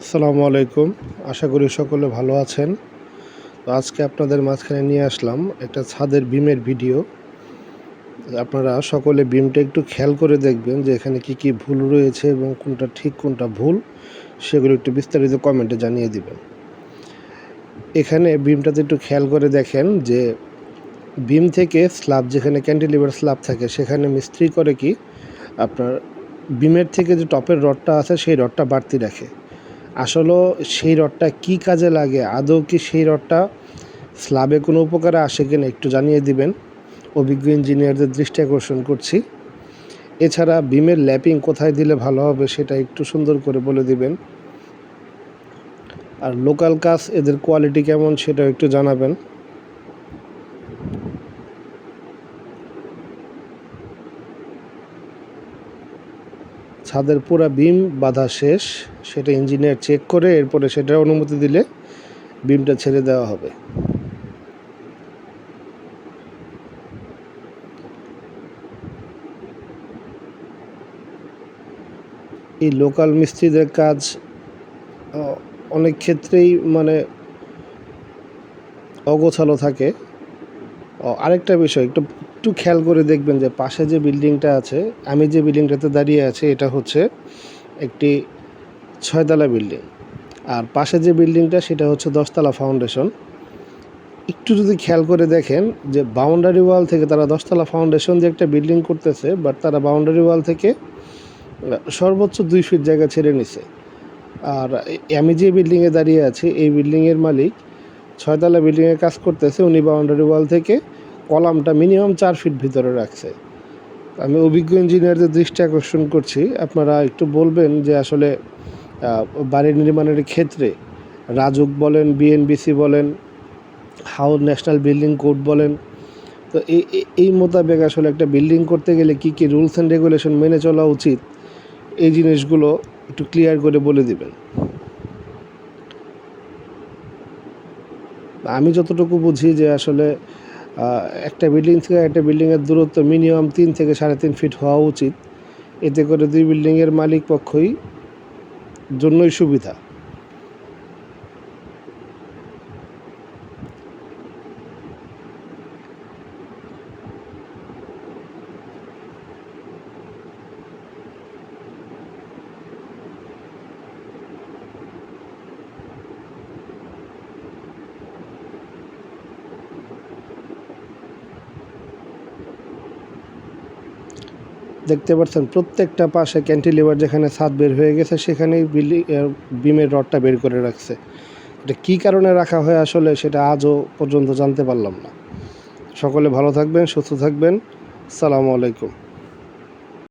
আসসালামু আলাইকুম। আশা করি সকলে ভালো আছেন। তো আজকে আপনাদের মাঝখানে নিয়ে আসলাম একটা ছাদের বিমের ভিডিও। আপনারা সকলে বিমটা একটু খেয়াল করে দেখবেন যে এখানে কি ভুল রয়েছে এবং কোনটা ঠিক কোনটা ভুল সেগুলো একটু বিস্তারিত কমেন্টে জানিয়ে দিবেন। এখানে বিমটাতে একটু খেয়াল করে দেখেন যে বিম থেকে স্ল্যাব, যেখানে ক্যান্টিলিভার স্ল্যাব থাকে, সেখানে মিস্ত্রি করে কি আপনার বিমের থেকে যে টপের রডটা আছে সেই রডটা বাড়তি রাখে। আসলেও সেই রডটা কী কাজে লাগে, আদৌ কি সেই রডটা স্ল্যাবে কোনো উপকারে আসে কিনা একটু জানিয়ে দিবেন। অভিজ্ঞ ইঞ্জিনিয়ারদের দৃষ্টি আকর্ষণ করছি। এছাড়া বিমের ল্যাপিং কোথায় দিলে ভালো হবে সেটা একটু সুন্দর করে বলে দিবেন। আর লোকাল কাজ এদের কোয়ালিটি কেমন সেটাও একটু জানাবেন। ছাদের পুরা বিম বাঁধা শেষ, সেটা ইঞ্জিনিয়ার চেক করে এরপরে সেটার অনুমতি দিলে বিমটা ছেড়ে দেওয়া হবে। এই লোকাল মিস্ত্রিদের কাজ অনেক ক্ষেত্রেই অগোছালো থাকে। আরেকটা বিষয় একটু খেয়াল করে দেখবেন যে পাশে যে বিল্ডিংটা আছে, আমি যে বিল্ডিংটাতে দাঁড়িয়ে আছি এটা হচ্ছে একটি 6 তলা বিল্ডিং, আর পাশে যে বিল্ডিংটা সেটা হচ্ছে 10 তলা ফাউন্ডেশন। একটু যদি খেয়াল করে দেখেন যে বাউন্ডারি ওয়াল থেকে তারা 10 তলা ফাউন্ডেশন দিয়ে একটা বিল্ডিং করতেছে, বাট তারা বাউন্ডারি ওয়াল থেকে সর্বোচ্চ 2 ফিট জায়গা ছেড়ে নিছে। আর আমি যে বিল্ডিংয়ে দাঁড়িয়ে আছি এই বিল্ডিংয়ের মালিক 6 তলা বিল্ডিংয়ে কাজ করতেছে, উনি বাউন্ডারি ওয়াল থেকে কলামটা মিনিমাম 4 ফিট ভিতরে রাখছে। আমি অভিজ্ঞ ইঞ্জিনিয়ারদের দৃষ্টি আকর্ষণ করছি, আপনারা একটু বলবেন যে আসলে বাড়ি নির্মাণের ক্ষেত্রে রাজুক বলেন, বিএনবিসি বলেন, ন্যাশনাল বিল্ডিং কোড বলেন, তো এই মোতাবেক আসলে একটা বিল্ডিং করতে গেলে কী রুলস অ্যান্ড রেগুলেশন মেনে চলা উচিত, এই জিনিসগুলো একটু ক্লিয়ার করে বলে দিবেন। আমি যতটুকু বুঝি যে আসলে একটা বিল্ডিং থেকে একটা বিল্ডিংয়ের দূরত্ব মিনিমাম 3 থেকে 3.5 ফিট হওয়া উচিত। এতে করে 2 বিল্ডিংয়ের মালিক পক্ষই জন্যই সুবিধা। দেখতে পাচ্ছেন প্রত্যেকটা পাশে ক্যান্টিলিভার যেখানে ছাদ বের হয়ে গেছে সেখানেই বিমের রডটা বের করে রাখছে। এটা কী কারণে রাখা হয় আসলে সেটা আজও পর্যন্ত জানতে পারলাম না। সকলে ভালো থাকবেন, সুস্থ থাকবেন। আসসালামু আলাইকুম।